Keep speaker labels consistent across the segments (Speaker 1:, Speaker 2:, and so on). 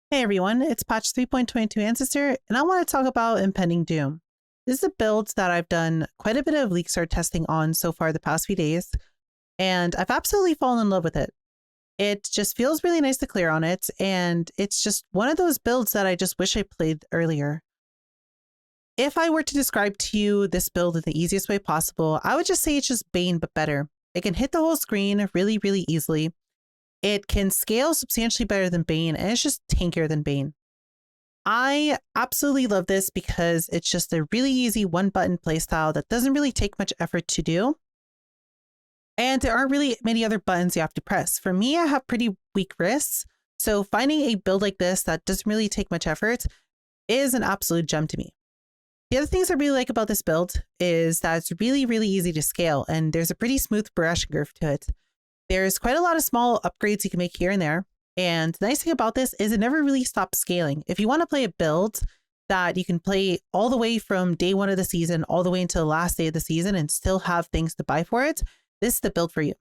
Speaker 1: Hey everyone, it's patch 3.22 Ancestor, and I want to talk about Impending Doom. This is a build that I've done quite a bit of Leaguestart testing on so far the past few days, and I've absolutely fallen in love with it. It just feels really nice to clear on it, and it's just one of those builds that I just wish I played earlier. If I were to describe to you this build in the easiest way possible, I would just say it's just Bane but better. It can hit the whole screen really, really easily. It can scale substantially better than Bane, and it's just tankier than Bane. I absolutely love this because it's just a really easy one-button playstyle that doesn't really take much effort to do. And there aren't really many other buttons you have to press. For me, I have pretty weak wrists, so finding a build like this that doesn't really take much effort is an absolute gem to me. The other things I really like about this build is that it's really, really easy to scale, and there's a pretty smooth progression curve to it. There's quite a lot of small upgrades you can make here and there. And the nice thing about this is it never really stops scaling. If you want to play a build that you can play all the way from day one of the season, all the way until the last day of the season and still have things to buy for it, this is the build for you.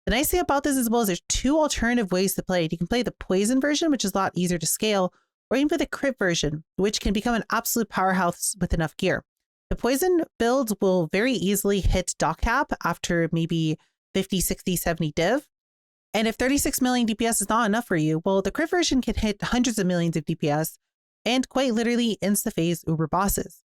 Speaker 1: The nice thing about this as well is there's two alternative ways to play it. You can play the poison version, which is a lot easier to scale, or you can play the crit version, which can become an absolute powerhouse with enough gear. The poison build will very easily hit dock cap after maybe 50, 60, 70 div. And if 36 million DPS is not enough for you, well, the crit version can hit hundreds of millions of DPS and quite literally insta-phase uber bosses.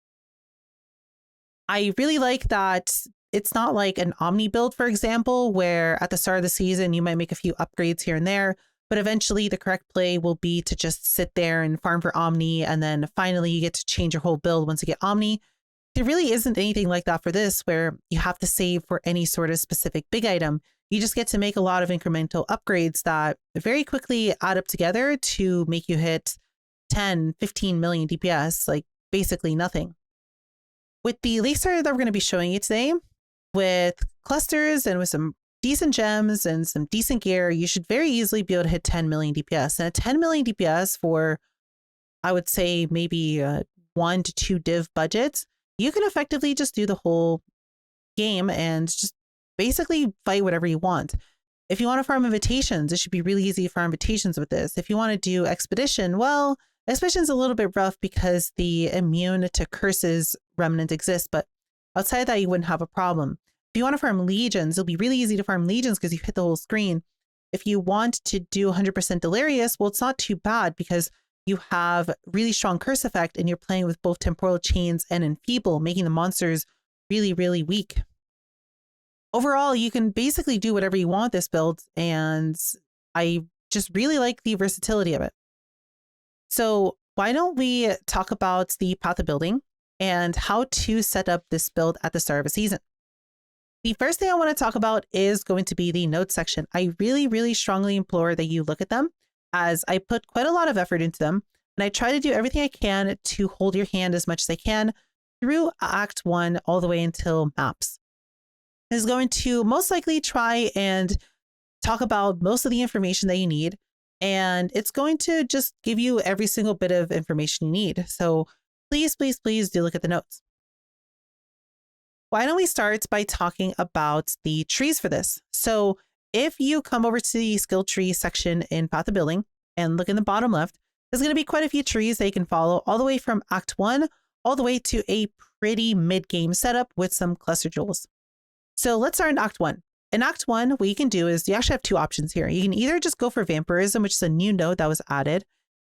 Speaker 1: I really like that it's not like an Omni build, for example, where at the start of the season, you might make a few upgrades here and there, but eventually the correct play will be to just sit there and farm for Omni, and then finally you get to change your whole build once you get Omni. There really isn't anything like that for this, where you have to save for any sort of specific big item. You just get to make a lot of incremental upgrades that very quickly add up together to make you hit 10, 15 million DPS, like basically nothing. With the Leaguestart that we're going to be showing you today, with clusters and with some decent gems and some decent gear, you should very easily be able to hit 10 million DPS. And a 10 million DPS for, I would say, maybe 1 to 2 div budgets, you can effectively just do the whole game and just basically fight whatever you want. If you want to farm invitations, it should be really easy to farm invitations with this. If you want to do expedition, well, expedition's a little bit rough because the immune to curses remnant exists, but outside of that, you wouldn't have a problem. If you want to farm legions, it'll be really easy to farm legions because you hit the whole screen. If you want to do 100% delirious, well, it's not too bad because you have really strong curse effect and you're playing with both temporal chains and enfeeble, making the monsters really, really weak. Overall, you can basically do whatever you want with this build, and I just really like the versatility of it. So why don't we talk about the path of building and how to set up this build at the start of a season. The first thing I want to talk about is going to be the notes section. I really, really strongly implore that you look at them, as I put quite a lot of effort into them, and I try to do everything I can to hold your hand as much as I can through Act 1 all the way until maps. Is going to most likely try and talk about most of the information that you need, and it's going to just give you every single bit of information you need. So please, please, please do look at the notes. Why don't we start by talking about the trees for this? So if you come over to the skill tree section in Path of Building and look in the bottom left, there's going to be quite a few trees that you can follow all the way from Act 1 all the way to a pretty mid-game setup with some cluster jewels. So let's start in Act 1. In Act 1, what you can do is you actually have two options here. You can either just go for Vampirism, which is a new node that was added.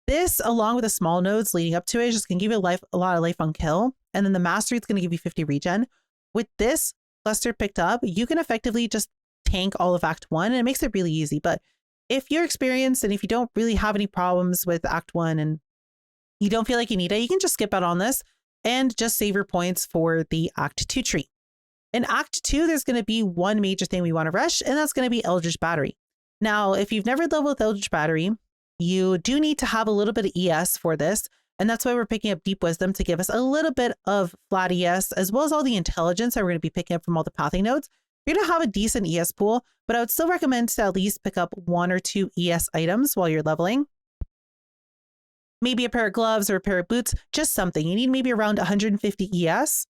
Speaker 1: This, along with the small nodes leading up to it, is just going to give you a lot of life on kill. And then the Mastery is going to give you 50 regen. With this cluster picked up, you can effectively just tank all of Act 1, and it makes it really easy. But if you're experienced and if you don't really have any problems with Act 1 and you don't feel like you need it, you can just skip out on this and just save your points for the Act 2 tree. In Act 2, there's going to be one major thing we want to rush, and that's going to be Eldritch Battery. Now, if you've never leveled with Eldritch Battery, you do need to have a little bit of ES for this, and that's why we're picking up Deep Wisdom to give us a little bit of flat ES, as well as all the intelligence that we're going to be picking up from all the pathing nodes. You're going to have a decent ES pool, but I would still recommend to at least pick up 1 or 2 ES items while you're leveling. Maybe a pair of gloves or a pair of boots, just something. You need maybe around 150 ES.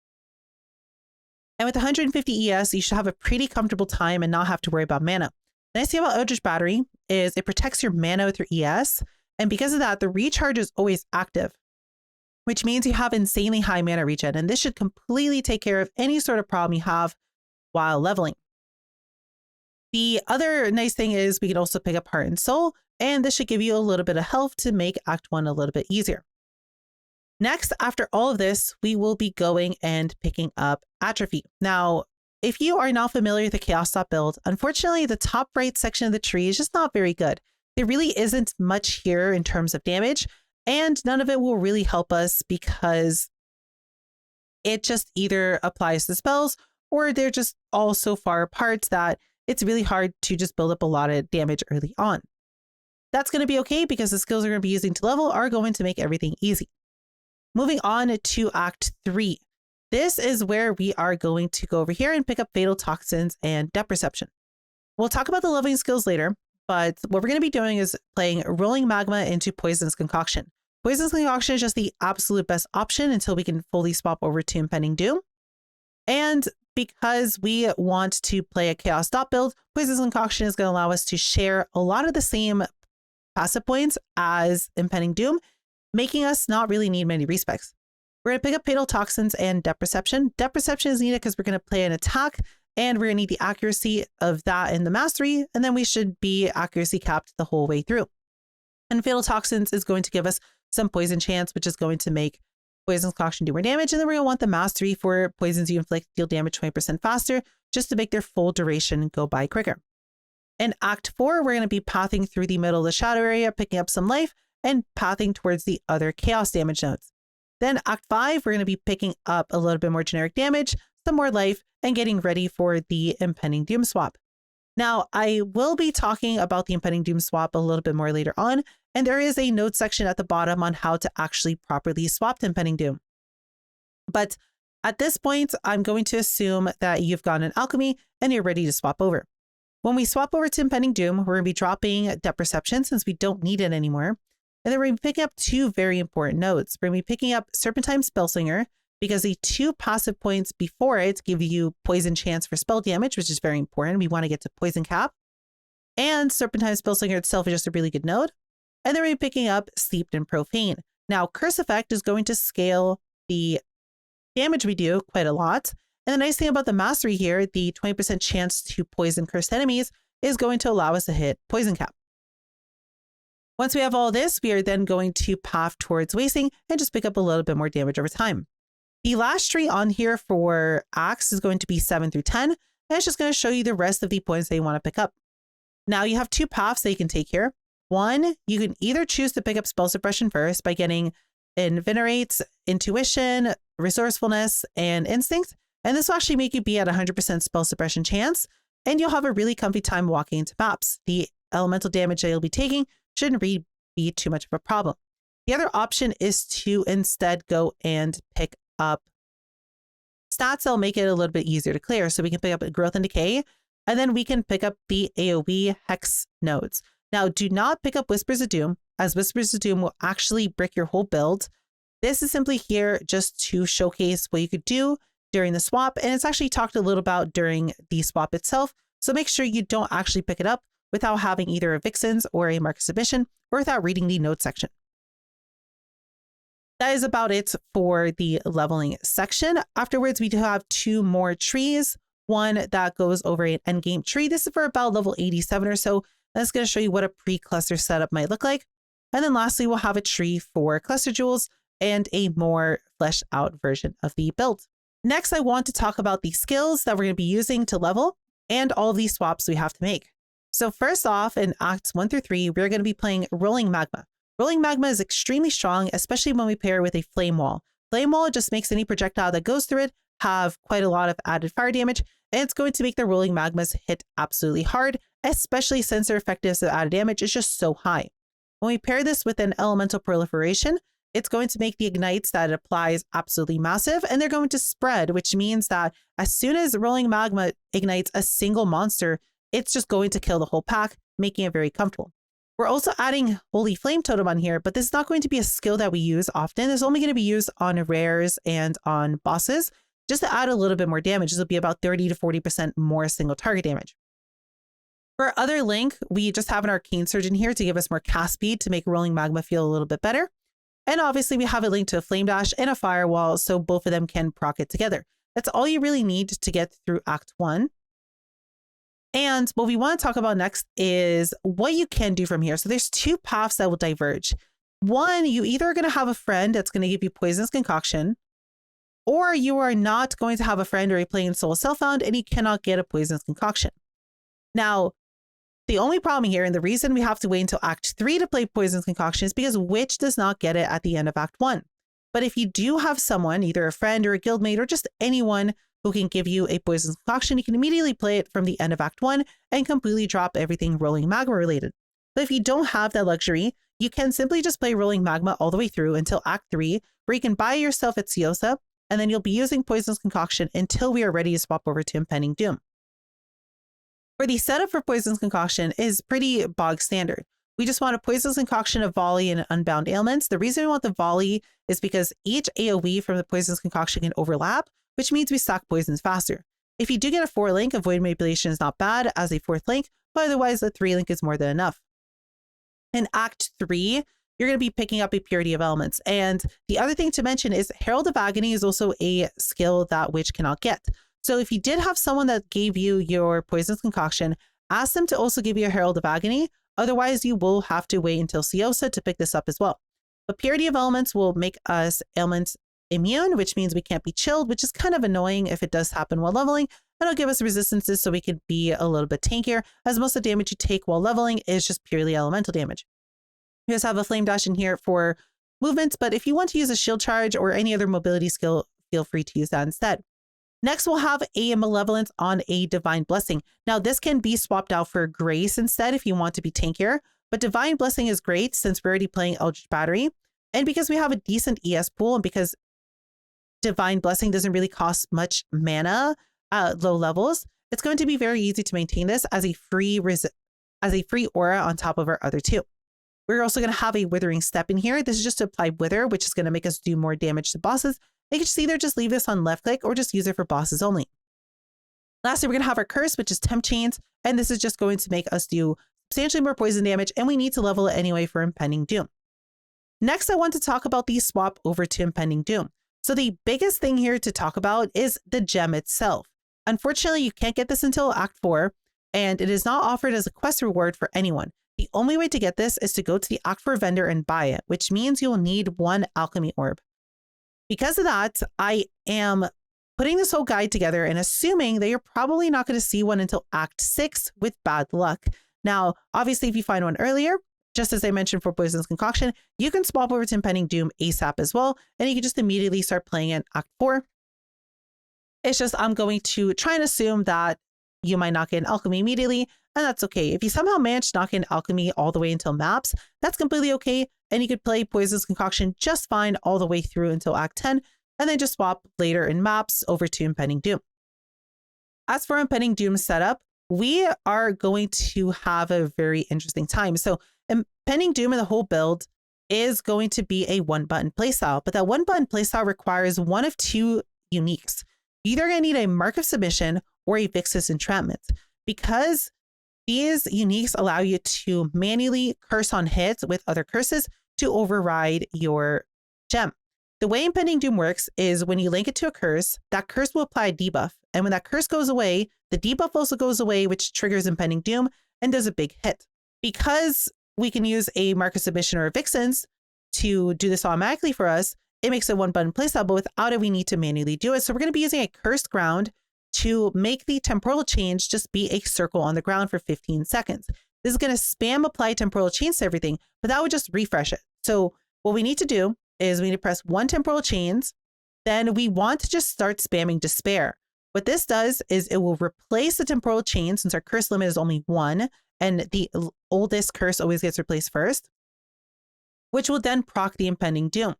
Speaker 1: And with 150 ES, you should have a pretty comfortable time and not have to worry about mana. The nice thing about Eldritch Battery is it protects your mana with your ES, And because of that, the recharge is always active, which means you have insanely high mana regen. And this should completely take care of any sort of problem you have while leveling. The other nice thing is we can also pick up Heart and Soul, and this should give you a little bit of health to make Act 1 a little bit easier. Next, after all of this, we will be going and picking up Atrophy. Now, if you are not familiar with the Chaos Stop build, unfortunately, the top right section of the tree is just not very good. There really isn't much here in terms of damage, and none of it will really help us because it just either applies to spells or they're just all so far apart that it's really hard to just build up a lot of damage early on. That's going to be okay because the skills we're going to be using to level are going to make everything easy. Moving on to Act 3. This is where we are going to go over here and pick up Fatal Toxins and Depth Perception. We'll talk about the leveling skills later, but what we're going to be doing is playing Rolling Magma into Poison's Concoction. Poison's Concoction is just the absolute best option until we can fully swap over to Impending Doom. And because we want to play a Chaos Stop build, Poison's Concoction is going to allow us to share a lot of the same passive points as Impending Doom, making us not really need many respecs. We're going to pick up Fatal Toxins and Depth Perception. Depth Perception is needed because we're going to play an attack, and we're going to need the accuracy of that in the mastery, and then we should be accuracy capped the whole way through. And Fatal Toxins is going to give us some poison chance, which is going to make Poison's Concoction do more damage, and then we're going to want the mastery for poisons you inflict deal damage 20% faster, just to make their full duration go by quicker. In Act 4, we're going to be pathing through the middle of the shadow area, picking up some life, and pathing towards the other chaos damage nodes. Then Act 5, we're going to be picking up a little bit more generic damage, some more life, and getting ready for the Impending Doom swap. Now, I will be talking about the Impending Doom swap a little bit more later on, and there is a note section at the bottom on how to actually properly swap to Impending Doom. But at this point, I'm going to assume that you've gotten an Alchemy and you're ready to swap over. When we swap over to Impending Doom, we're going to be dropping Depth Perception since we don't need it anymore. And then we're going to be picking up two very important nodes. We're going to be picking up Serpentine Spellslinger because the two passive points before it give you poison chance for spell damage, which is very important. We want to get to poison cap. And Serpentine Spellslinger itself is just a really good node. And then we're going to be picking up Steeped in Profane. Now, Curse Effect is going to scale the damage we do quite a lot. And the nice thing about the mastery here, the 20% chance to poison cursed enemies, is going to allow us to hit poison cap. Once we have all this, we are then going to path towards wasting and just pick up a little bit more damage over time. The last tree on here for Axe is going to be 7 through 10, and it's just going to show you the rest of the points that you want to pick up. Now you have two paths that you can take here. One, you can either choose to pick up Spell Suppression first by getting Invenerate, Intuition, Resourcefulness, and Instinct, and this will actually make you be at 100% Spell Suppression chance, and you'll have a really comfy time walking into maps. The elemental damage that you'll be taking shouldn't really be too much of a problem. The other option is to instead go and pick up stats that'll make it a little bit easier to clear. So we can pick up Growth and Decay, and then we can pick up the AoE Hex nodes. Now, do not pick up Whispers of Doom, as Whispers of Doom will actually brick your whole build. This is simply here just to showcase what you could do during the swap, and it's actually talked a little about during the swap itself. So make sure you don't actually pick it up without having either a Vixens or a Mark of Submission, or without reading the notes section. That is about it for the leveling section. Afterwards, we do have two more trees. One that goes over an endgame tree. This is for about level 87 or so. That's going to show you what a pre-cluster setup might look like. And then lastly, we'll have a tree for cluster jewels and a more fleshed out version of the build. Next, I want to talk about the skills that we're going to be using to level and all these swaps we have to make. So first off, in Acts 1 through 3, we're going to be playing Rolling Magma. Rolling Magma is extremely strong, especially when we pair with a Flame Wall. Flame Wall just makes any projectile that goes through it have quite a lot of added fire damage, and it's going to make the Rolling Magmas hit absolutely hard, especially since their effectiveness of added damage is just so high. When we pair this with an Elemental Proliferation, it's going to make the ignites that it applies absolutely massive, and they're going to spread, which means that as soon as Rolling Magma ignites a single monster, it's just going to kill the whole pack, making it very comfortable. We're also adding Holy Flame Totem on here, but this is not going to be a skill that we use often. It's only going to be used on rares and on bosses, just to add a little bit more damage. This will be about 30 to 40% more single target damage. For our other link, we just have an Arcane Surgeon here to give us more cast speed to make Rolling Magma feel a little bit better. And obviously we have a link to a Flame Dash and a Firewall, so both of them can proc it together. That's all you really need to get through Act 1. And what we want to talk about next is what you can do from here. So there's two paths that will diverge. One, you either are going to have a friend that's going to give you Poisonous Concoction, or you are not going to have a friend or you're playing Soul Self-Found and you cannot get a Poisonous Concoction. Now, the only problem here, and the reason we have to wait until Act 3 to play Poisonous Concoction, is because Witch does not get it at the end of Act 1. But if you do have someone, either a friend or a guildmate or just anyone who can give you a Poisonous Concoction, you can immediately play it from the end of Act 1 and completely drop everything Rolling Magma related. But if you don't have that luxury, you can simply just play Rolling Magma all the way through until Act 3, where you can buy yourself at Siosa, and then you'll be using Poisonous Concoction until we are ready to swap over to Impending Doom. For the setup for Poisonous Concoction is pretty bog standard. We just want a Poisonous Concoction, a Volley, and Unbound Ailments. The reason we want the Volley is because each AoE from the Poisonous Concoction can overlap, which means we stack poisons faster. If you do get a 4 link, Avoid Manipulation is not bad as a 4th link, but otherwise the 3 link is more than enough. In Act 3, you're going to be picking up a Purity of Elements. And the other thing to mention is Herald of Agony is also a skill that Witch cannot get. So if you did have someone that gave you your Poisonous Concoction, ask them to also give you a Herald of Agony. Otherwise, you will have to wait until Siosa to pick this up as well. But Purity of Elements will make us ailment immune, which means we can't be chilled, which is kind of annoying if it does happen while leveling. And it'll give us resistances so we can be a little bit tankier, as most of the damage you take while leveling is just purely elemental damage. You just have a Flame Dash in here for movements, but if you want to use a Shield Charge or any other mobility skill, feel free to use that instead. Next, we'll have a Malevolence on a Divine Blessing. Now, this can be swapped out for Grace instead if you want to be tankier, but Divine Blessing is great since we're already playing Eldritch Battery. And because we have a decent ES pool and because Divine Blessing doesn't really cost much mana at low levels, it's going to be very easy to maintain this as a free aura on top of our other two. We're also going to have a Withering Step in here. This is just to apply Wither, which is going to make us do more damage to bosses. You can just either just leave this on left click or just use it for bosses only. Lastly, we're going to have our Curse, which is Temp Chains, and this is just going to make us do substantially more poison damage, and we need to level it anyway for Impending Doom. Next, I want to talk about the swap over to Impending Doom. So the biggest thing here to talk about is the gem itself. Unfortunately, you can't get this until Act 4, and it is not offered as a quest reward for anyone. The only way to get this is to go to the Act 4 vendor and buy it, which means you'll need 1 Alchemy Orb. Because of that, I am putting this whole guide together and assuming that you're probably not going to see one until Act 6 with bad luck. Now, obviously, if you find one earlier, just as I mentioned for Poisonous Concoction, you can swap over to Impending Doom ASAP as well, and you can just immediately start playing in Act 4. It's just I'm going to try and assume that you might not get an Alchemy immediately, and that's okay. If you somehow manage to not get an Alchemy all the way until maps, that's completely okay, and you could play Poisonous Concoction just fine all the way through until Act 10, and then just swap later in maps over to Impending Doom. As for Impending Doom setup, we are going to have a very interesting time. So Impending Doom in the whole build is going to be a 1-button playstyle, but that 1-button playstyle requires one of 2 uniques. You're either going to need a Mark of Submission or a Vixens Entrapment, because these uniques allow you to manually curse on hits with other curses to override your gem. The way Impending Doom works is when you link it to a curse, that curse will apply a debuff. And when that curse goes away, the debuff also goes away, which triggers Impending Doom and does a big hit. Because we can use a Mark of Submission or a Vixens to do this automatically for us, it makes a 1-button playstyle, but without it, we need to manually do it. So we're going to be using a Cursed Ground to make the temporal change just be a circle on the ground for 15 seconds. This is going to spam apply temporal chains to everything, but that would just refresh it. So what we need to do is we need to press 1 temporal chains. Then we want to just start spamming Despair. What this does is it will replace the temporal chain since our curse limit is only 1 and the oldest curse always gets replaced first, which will then proc the Impending Doom.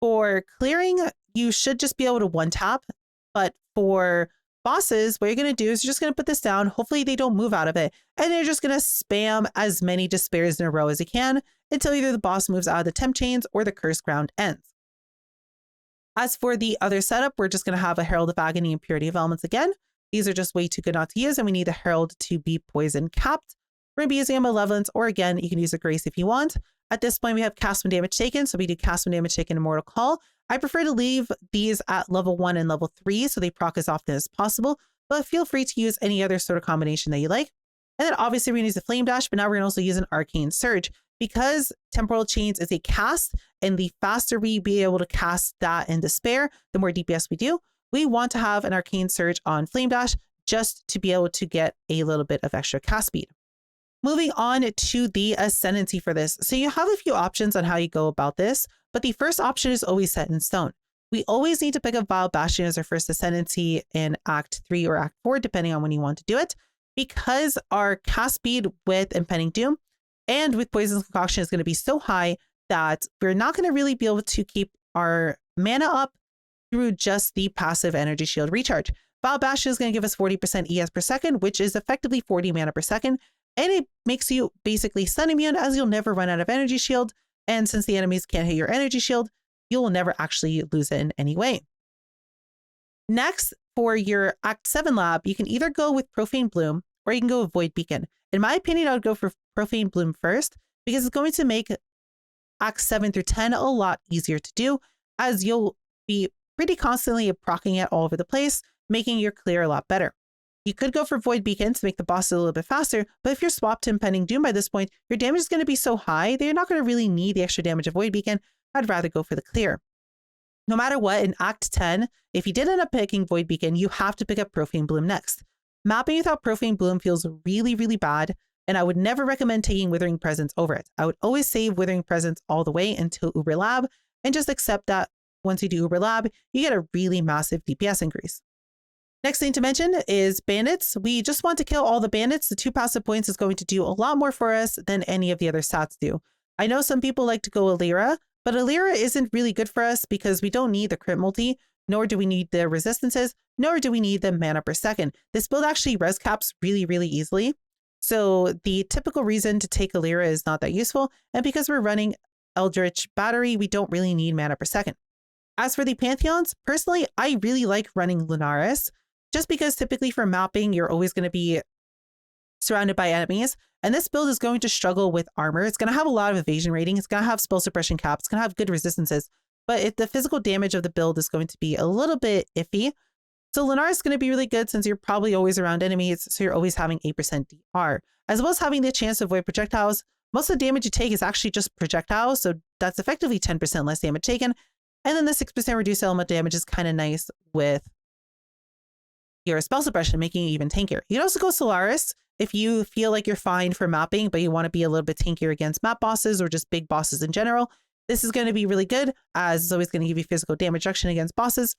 Speaker 1: For clearing, you should just be able to 1-tap, but for bosses, what you're going to do is you're just going to put this down. Hopefully they don't move out of it. And you're just going to spam as many Despairs in a row as you can until either the boss moves out of the temp chains or the Cursed Ground ends. As for the other setup, we're just going to have a Herald of Agony and Purity of Elements again. These are just way too good not to use, and we need the Herald to be poison capped. We're going to be using a Malevolence, or again, you can use a Grace if you want. At this point, we have cast when damage taken, so we do cast when damage taken Immortal Call. I prefer to leave these at level 1 and level 3 so they proc as often as possible, but feel free to use any other sort of combination that you like. And then obviously we're going to use the Flame Dash, but now we're going to also use an Arcane Surge. Because Temporal Chains is a cast, and the faster we be able to cast that in Despair, the more DPS we do, we want to have an Arcane Surge on Flame Dash just to be able to get a little bit of extra cast speed. Moving on to the Ascendancy for this. So you have a few options on how you go about this, but the first option is always set in stone. We always need to pick up Vile Bastion as our first Ascendancy in Act 3 or Act 4, depending on when you want to do it, because our cast speed with Impending Doom and with Poison's Concoction is going to be so high that we're not going to really be able to keep our mana up through just the passive energy shield recharge. Vile Bastion is going to give us 40% ES per second, which is effectively 40 mana per second. And it makes you basically stun immune, as you'll never run out of energy shield. And since the enemies can't hit your energy shield, you will never actually lose it in any way. Next, for your Act 7 lab, you can either go with Profane Bloom or you can go with Void Beacon. In my opinion, I would go for Profane Bloom first because it's going to make Acts 7 through 10 a lot easier to do, as you'll be pretty constantly proccing it all over the place, making your clear a lot better. You could go for Void Beacon to make the bosses a little bit faster, but if you're swapped to Impending Doom by this point, your damage is going to be so high that you're not going to really need the extra damage of Void Beacon. I'd rather go for the clear. No matter what, in Act 10, if you did end up picking Void Beacon, you have to pick up Profane Bloom next. Mapping without Profane Bloom feels really, really bad, and I would never recommend taking Withering Presence over it. I would always save Withering Presence all the way until Uber Lab, and just accept that once you do Uber Lab, you get a really massive DPS increase. Next thing to mention is Bandits. We just want to kill all the Bandits. The 2 passive points is going to do a lot more for us than any of the other stats do. I know some people like to go Alira, but Alira isn't really good for us because we don't need the crit multi, nor do we need the resistances, nor do we need the mana per second. This build actually res caps really, really easily. So the typical reason to take Alira is not that useful. And because we're running Eldritch Battery, we don't really need mana per second. As for the Pantheons, personally, I really like running Lunaris, just because typically for mapping, you're always going to be surrounded by enemies. And this build is going to struggle with armor. It's going to have a lot of evasion rating. It's going to have spell suppression caps. It's going to have good resistances. But the physical damage of the build is going to be a little bit iffy. So Lunaris is going to be really good since you're probably always around enemies. So you're always having 8% DR. As well as having the chance to avoid projectiles. Most of the damage you take is actually just projectiles. So that's effectively 10% less damage taken. And then the 6% reduced element damage is kind of nice with your spell suppression, making it even tankier. You can also go Solaris if you feel like you're fine for mapping, but you want to be a little bit tankier against map bosses or just big bosses in general. This is going to be really good, as it's always going to give you physical damage reduction against bosses.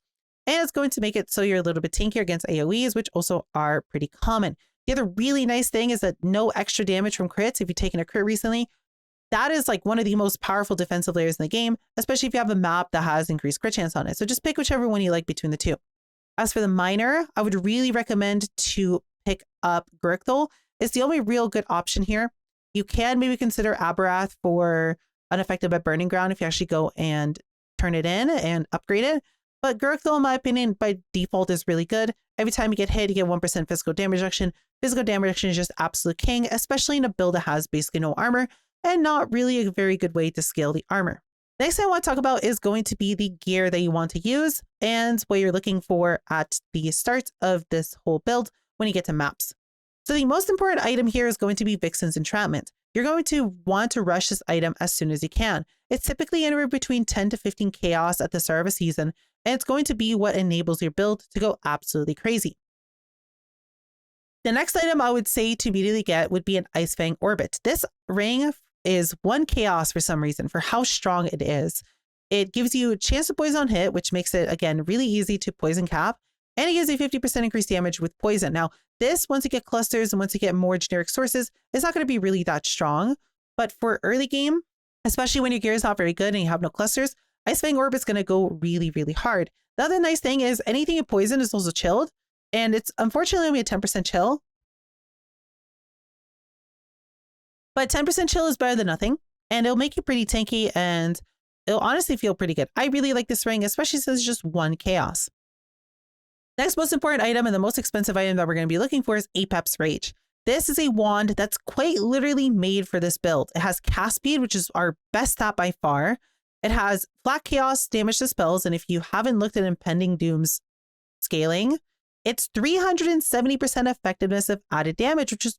Speaker 1: And it's going to make it so you're a little bit tankier against AoEs, which also are pretty common. The other really nice thing is that no extra damage from crits if you've taken a crit recently. That is like one of the most powerful defensive layers in the game, especially if you have a map that has increased crit chance on it. So just pick whichever one you like between the two. As for the miner, I would really recommend to pick up Gurkthol. It's the only real good option here. You can maybe consider Aberath for unaffected by Burning Ground if you actually go and turn it in and upgrade it. But Gurkthol, in my opinion, by default is really good. Every time you get hit, you get 1% physical damage reduction. Physical damage reduction is just absolute king, especially in a build that has basically no armor and not really a very good way to scale the armor. Next thing I want to talk about is going to be the gear that you want to use and what you're looking for at the start of this whole build when you get to maps. So the most important item here is going to be Vixen's Entrapment. You're going to want to rush this item as soon as you can. It's typically anywhere between 10 to 15 chaos at the start of a season, and it's going to be what enables your build to go absolutely crazy. The next item I would say to immediately get would be an Ice Fang Orbit. This ring is 1 chaos for some reason for how strong it is. It gives you a chance to poison on hit, which makes it, again, really easy to poison cap. And it gives you 50% increased damage with poison. Now, this, once you get clusters and once you get more generic sources, it's not going to be really that strong. But for early game, especially when your gear is not very good and you have no clusters, Ice Fang Orb is going to go really, really hard. The other nice thing is anything you poison is also chilled. And it's unfortunately only a 10% chill. But 10% chill is better than nothing. And it'll make you pretty tanky and it'll honestly feel pretty good. I really like this ring, especially since it's just 1 chaos. Next most important item and the most expensive item that we're going to be looking for is Apex Rage. This is a wand that's quite literally made for this build. It has cast speed, which is our best stat by far. It has flat chaos damage to spells, and if you haven't looked at Impending Doom's scaling, it's 370% effectiveness of added damage, which is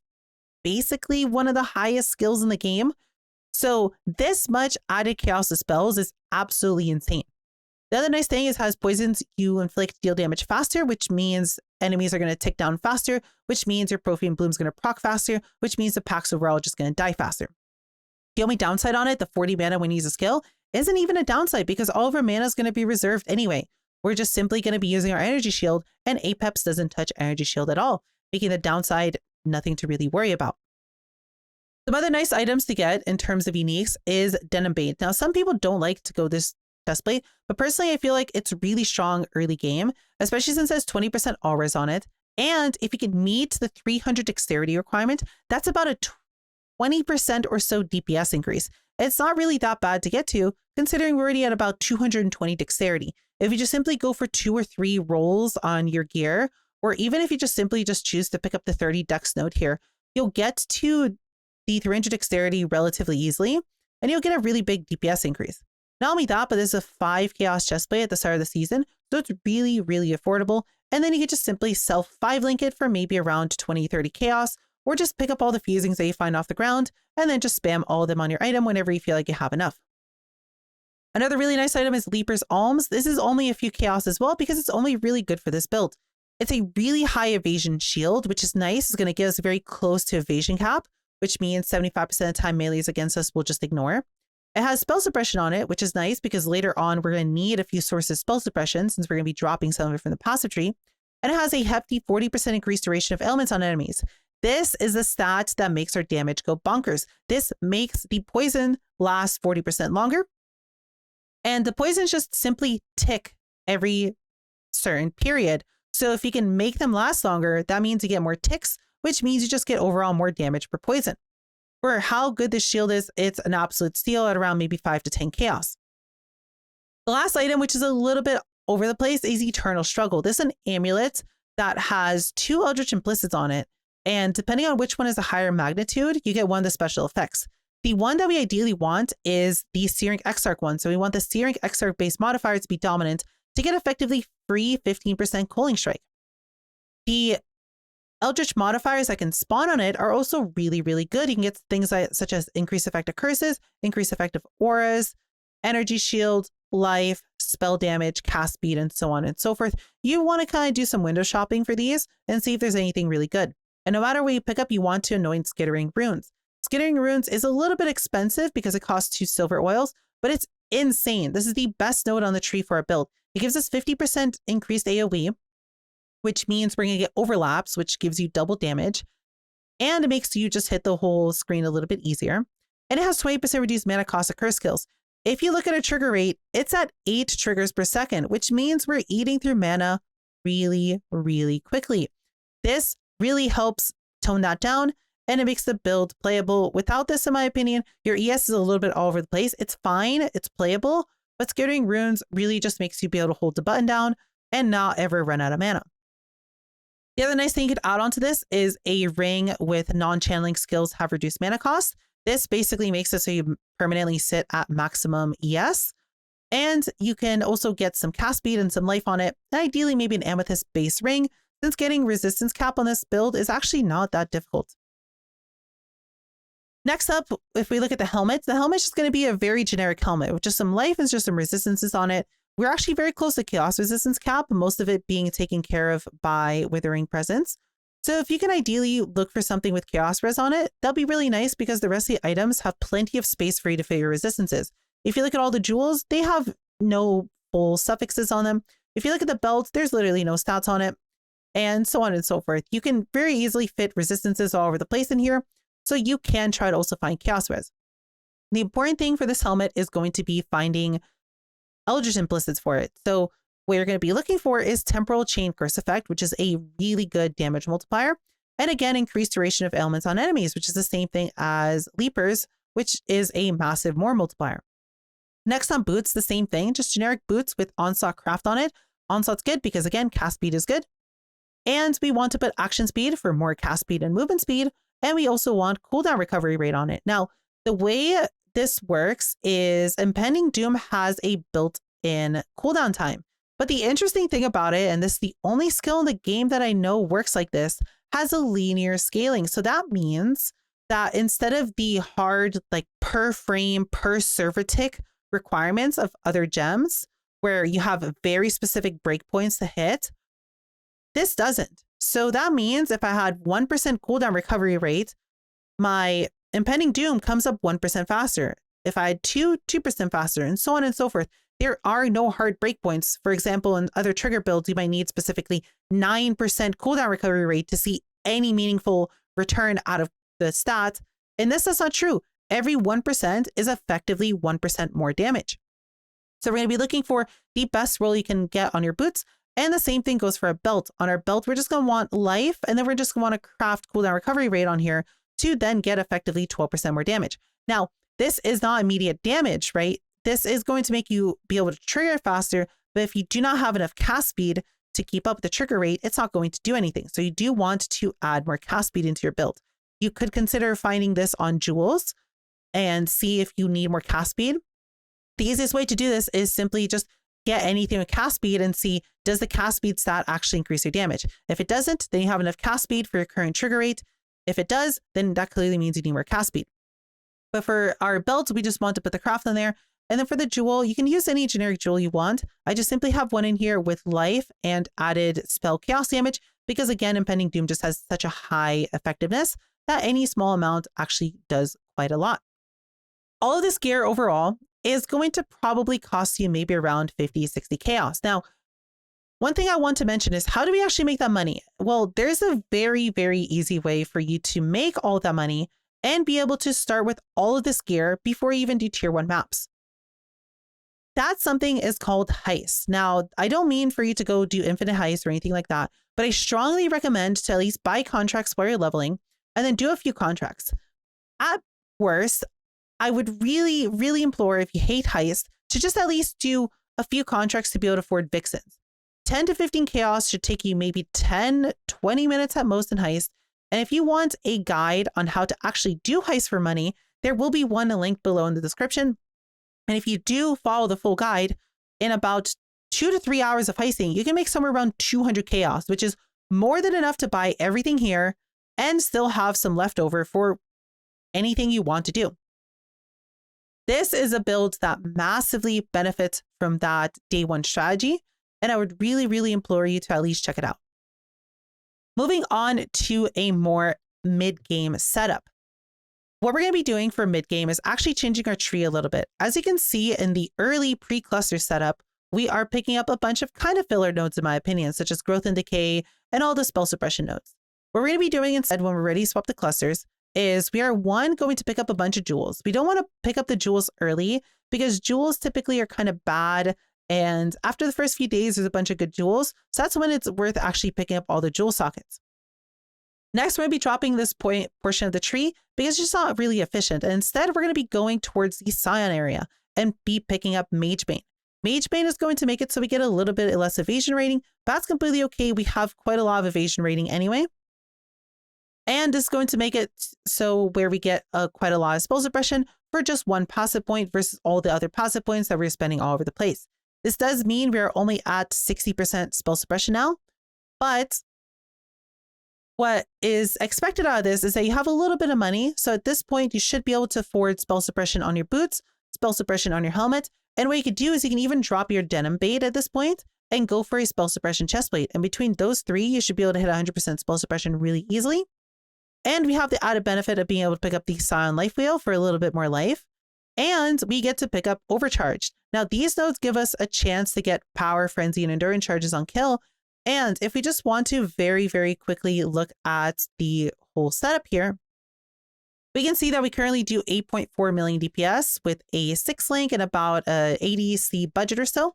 Speaker 1: basically one of the highest skills in the game. So this much added chaos to spells is absolutely insane. The other nice thing is it has poisons you inflict deal damage faster, which means enemies are going to tick down faster, which means your Profian Bloom is going to proc faster, which means the pack's overall just going to die faster. The only downside on it, the 40 mana when you use a skill, isn't even a downside because all of our mana is going to be reserved anyway. We're just simply going to be using our energy shield, and Apex doesn't touch energy shield at all, making the downside nothing to really worry about. Some other nice items to get in terms of uniques is Denim Bane. Now, some people don't like to go this chestplate, but personally, I feel like it's really strong early game, especially since it has 20% auras on it. And if you can meet the 300 dexterity requirement, that's about a 20% or so DPS increase. It's not really that bad to get to, considering we're already at about 220 dexterity. If you just simply go for 2 or 3 rolls on your gear, or even if you just simply choose to pick up the 30 dex note here, you'll get to the 300 dexterity relatively easily, and you'll get a really big DPS increase. Not only that, but there's a 5 chaos chestplate at the start of the season, so it's really, really affordable. And then you can just simply self 5-link it for maybe around 20-30 chaos, or just pick up all the fusings that you find off the ground, and then just spam all of them on your item whenever you feel like you have enough. Another really nice item is Leaper's Alms. This is only a few chaos as well because it's only really good for this build. It's a really high evasion shield, which is nice. It's going to get us very close to evasion cap, which means 75% of the time melees against us will just ignore. It has spell suppression on it, which is nice because later on we're going to need a few sources of spell suppression since we're going to be dropping some of it from the passive tree. And it has a hefty 40% increased duration of ailments on enemies. This is the stat that makes our damage go bonkers. This makes the poison last 40% longer. And the poisons just simply tick every certain period. So if you can make them last longer, that means you get more ticks, which means you just get overall more damage per poison. For how good this shield is, it's an absolute steal at around maybe 5 to 10 chaos. The last item, which is a little bit over the place, is Eternal Struggle. This is an amulet that has 2 Eldritch Implicits on it. And depending on which one is a higher magnitude, you get one of the special effects. The one that we ideally want is the Searing Exarch one. So we want the Searing Exarch base modifier to be dominant to get effectively free 15% Cooling Strike. The Eldritch modifiers that can spawn on it are also really, really good. You can get things such as increased effect of curses, increased effect of auras, energy shield, life, spell damage, cast speed, and so on and so forth. You want to kind of do some window shopping for these and see if there's anything really good. And no matter what you pick up, you want to anoint Skittering Runes. Skittering Runes is a little bit expensive because it costs 2 silver oils, but it's insane. This is the best node on the tree for our build. It gives us 50% increased AoE, which means we're going to get overlaps, which gives you double damage. And it makes you just hit the whole screen a little bit easier. And it has 20% reduced mana cost of curse skills. If you look at a trigger rate, it's at 8 triggers per second, which means we're eating through mana really, really quickly. This really helps tone that down, and it makes the build playable. Without this, in my opinion, your ES is a little bit all over the place. It's fine, it's playable, but Skittering Runes really just makes you be able to hold the button down and not ever run out of mana. The other nice thing you could add onto this is a ring with non-channeling skills have reduced mana cost. This basically makes it so you permanently sit at maximum ES, and you can also get some cast speed and some life on it, and ideally maybe an amethyst base ring, since getting resistance cap on this build is actually not that difficult. Next up, if we look at the helmet is just going to be a very generic helmet with just some life and just some resistances on it. We're actually very close to chaos resistance cap, most of it being taken care of by Withering Presence. So if you can ideally look for something with chaos res on it, that'll be really nice because the rest of the items have plenty of space for you to fit your resistances. If you look at all the jewels, they have no full suffixes on them. If you look at the belts, there's literally no stats on it, and so on and so forth. You can very easily fit resistances all over the place in here, so you can try to also find chaos res. The important thing for this helmet is going to be finding Eldritch Implicits for it. So what you're going to be looking for is Temporal Chain Curse Effect, which is a really good damage multiplier. And again, increased duration of ailments on enemies, which is the same thing as Leapers, which is a massive more multiplier. Next on boots, the same thing, just generic boots with Onslaught Craft on it. Onslaught's good because again, cast speed is good. And we want to put action speed for more cast speed and movement speed. And we also want cooldown recovery rate on it. Now, the way this works is Impending Doom has a built-in cooldown time. But the interesting thing about it, and this is the only skill in the game that I know works like this, has a linear scaling. So that means that instead of the hard, like per frame, per server tick requirements of other gems, where you have very specific breakpoints to hit, this doesn't. So that means if I had 1% cooldown recovery rate, my Impending Doom comes up 1% faster. If I had 2% faster, and so on and so forth. There are no hard breakpoints. For example, in other trigger builds, you might need specifically 9% cooldown recovery rate to see any meaningful return out of the stat. And this is not true. Every 1% is effectively 1% more damage. So we're going to be looking for the best roll you can get on your boots. And the same thing goes for a belt. On our belt, we're just going to want life, and then we're just going to want to craft cooldown recovery rate on here to then get effectively 12% more damage. Now, this is not immediate damage, right? This is going to make you be able to trigger faster, but if you do not have enough cast speed to keep up with the trigger rate, it's not going to do anything. So you do want to add more cast speed into your build. You could consider finding this on jewels and see if you need more cast speed. The easiest way to do this is simply just get anything with cast speed and see, does the cast speed stat actually increase your damage? If it doesn't, then you have enough cast speed for your current trigger rate. If it does, then that clearly means you need more cast speed. But for our belts, we just want to put the craft in there. And then for the jewel, you can use any generic jewel you want. I just simply have one in here with life and added spell chaos damage because, again, Impending Doom just has such a high effectiveness that any small amount actually does quite a lot. All of this gear overall is going to probably cost you maybe around 50, 60 chaos. Now, one thing I want to mention is, how do we actually make that money? Well, there's a very, very easy way for you to make all that money and be able to start with all of this gear before you even do tier 1 maps. That something is called heists. Now, I don't mean for you to go do infinite heists or anything like that, but I strongly recommend to at least buy contracts while you're leveling and then do a few contracts. At worst, I would really, really implore, if you hate heists, to just at least do a few contracts to be able to afford Vixens. 10 to 15 chaos should take you maybe 10, 20 minutes at most in heist. And if you want a guide on how to actually do heists for money, there will be one linked below in the description. And if you do follow the full guide, in about 2 to 3 hours of heisting, you can make somewhere around 200 chaos, which is more than enough to buy everything here and still have some leftover for anything you want to do. This is a build that massively benefits from that day 1 strategy, and I would really, really implore you to at least check it out. Moving on to a more mid-game setup. What we're going to be doing for mid-game is actually changing our tree a little bit. As you can see in the early pre-cluster setup, we are picking up a bunch of kind of filler nodes, in my opinion, such as growth and decay and all the spell suppression nodes. What we're going to be doing instead when we're ready to swap the clusters is we are going to pick up a bunch of jewels. We don't want to pick up the jewels early because jewels typically are kind of bad. And after the first few days, there's a bunch of good jewels. So that's when it's worth actually picking up all the jewel sockets. Next, we're going to be dropping this portion of the tree because it's just not really efficient. And instead, we're going to be going towards the Scion area and be picking up Magebane. Magebane is going to make it so we get a little bit less evasion rating. That's completely okay. We have quite a lot of evasion rating anyway. And this is going to make it so where we get quite a lot of spell suppression for just one passive point versus all the other passive points that we're spending all over the place. This does mean we're only at 60% spell suppression now, but what is expected out of this is that you have a little bit of money. So at this point, you should be able to afford spell suppression on your boots, spell suppression on your helmet. And what you could do is you can even drop your denim bait at this point and go for a spell suppression chestplate. And between those three, you should be able to hit 100% spell suppression really easily. And we have the added benefit of being able to pick up the Scion Life Wheel for a little bit more life. And we get to pick up Overcharged. Now, these nodes give us a chance to get Power, Frenzy, and Endurance charges on kill. And if we just want to very, very quickly look at the whole setup here, we can see that we currently do 8.4 million DPS with a 6 link and about a 80 C budget or so.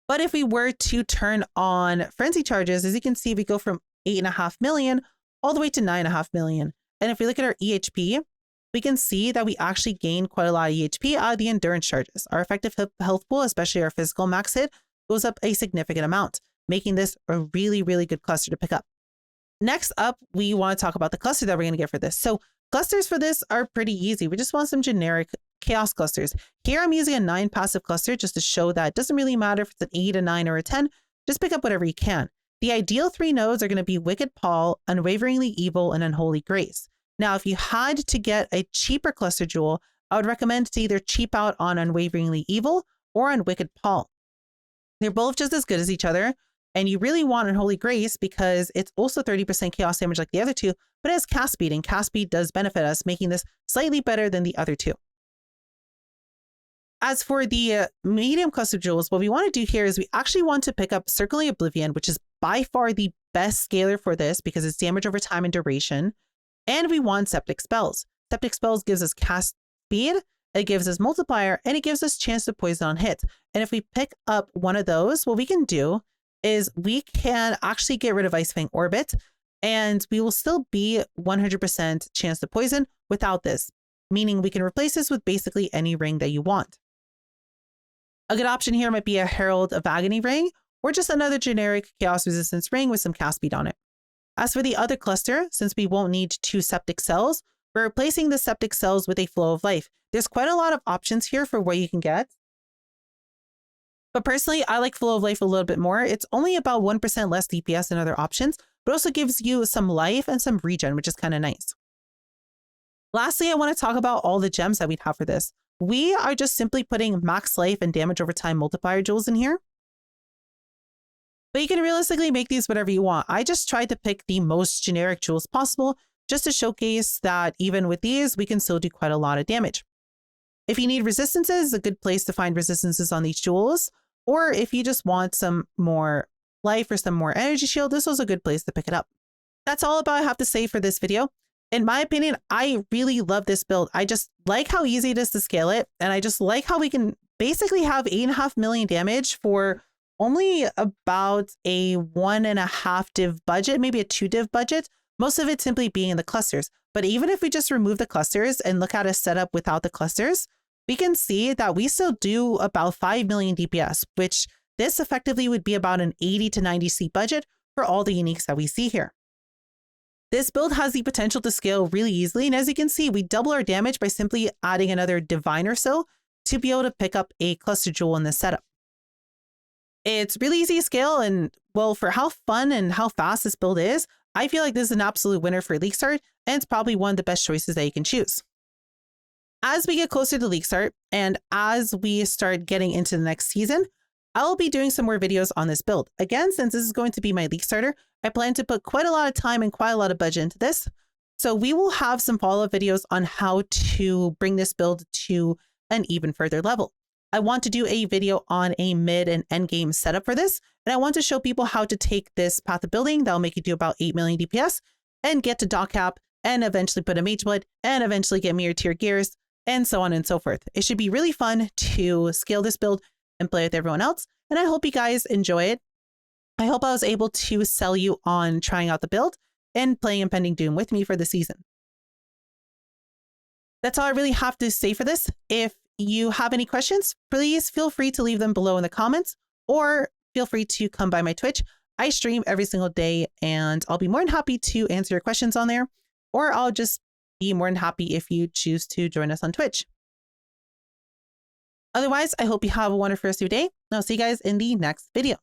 Speaker 1: But if we were to turn on Frenzy charges, as you can see, we go from 8.5 million all the way to 9.5 million. And if we look at our EHP, we can see that we actually gain quite a lot of EHP out of the endurance charges. Our effective health pool, especially our physical max hit, goes up a significant amount. making this a really, really good cluster to pick up. Next up, we want to talk about the cluster that we're going to get for this. So clusters for this are pretty easy. We just want some generic chaos clusters. Here I'm using a 9 passive cluster just to show that it doesn't really matter if it's an 8, a 9, or a 10. Just pick up whatever you can. The ideal 3 nodes are going to be Wicked Paul, Unwaveringly Evil, and Unholy Grace. Now, if you had to get a cheaper cluster jewel, I would recommend to either cheap out on Unwaveringly Evil or on Wicked Paul. They're both just as good as each other. And you really want Unholy Grace because it's also 30% chaos damage like the other two, but it has cast speed, and cast speed does benefit us, making this slightly better than the other two. As for the medium cluster jewels, what we want to do here is we actually want to pick up Circling Oblivion, which is by far the best scaler for this because it's damage over time and duration. And we want Septic Spells. Septic Spells gives us cast speed, it gives us multiplier, and it gives us chance to poison on hits. And if we pick up one of those, what we can do is we can actually get rid of Ice Fang Orbit, and we will still be 100% chance to poison without this, meaning we can replace this with basically any ring that you want. A good option here might be a Herald of Agony ring, or just another generic chaos resistance ring with some cast speed on it. As for the other cluster, since we won't need 2 septic cells, we're replacing the septic cells with a Flow of Life. There's quite a lot of options here for what you can get. But personally, I like Flow of Life a little bit more. It's only about 1% less DPS than other options, but also gives you some life and some regen, which is kind of nice. Lastly, I want to talk about all the gems that we'd have for this. We are just simply putting max life and damage over time multiplier jewels in here. But you can realistically make these whatever you want. I just tried to pick the most generic jewels possible just to showcase that even with these, we can still do quite a lot of damage. If you need resistances, a good place to find resistances on these jewels. Or if you just want some more life or some more energy shield, this was a good place to pick it up. That's all about I have to say for this video. In my opinion, I really love this build. I just like how easy it is to scale it. And I just like how we can basically have 8.5 million damage for only about a 1.5 div budget, maybe a 2 div budget. Most of it simply being in the clusters. But even if we just remove the clusters and look at a setup without the clusters, we can see that we still do about 5 million DPS, which this effectively would be about an 80 to 90 seat budget for all the uniques that we see here. This build has the potential to scale really easily, and as you can see, we double our damage by simply adding another Divine or so to be able to pick up a cluster jewel in this setup. It's really easy to scale, and well, for how fun and how fast this build is, I feel like this is an absolute winner for Leaguestart, and it's probably one of the best choices that you can choose. As we get closer to Leaguestart, and as we start getting into the next season, I'll be doing some more videos on this build. Again, since this is going to be my Leaguestarter, I plan to put quite a lot of time and quite a lot of budget into this. So we will have some follow-up videos on how to bring this build to an even further level. I want to do a video on a mid and end game setup for this, and I want to show people how to take this path of building that'll make you do about 8 million DPS and get to dot cap and eventually put a mage blood and eventually get mirror tier gears and so on and so forth. It should be really fun to scale this build and play with everyone else, and I hope you guys enjoy it. I hope I was able to sell you on trying out the build and playing Impending Doom with me for the season. That's all I really have to say for this. If you have any questions, please feel free to leave them below in the comments, or feel free to come by my Twitch. I stream every single day, and I'll be more than happy to answer your questions on there, or I'll just be more than happy if you choose to join us on Twitch. Otherwise, I hope you have a wonderful rest of your day, and I'll see you guys in the next video.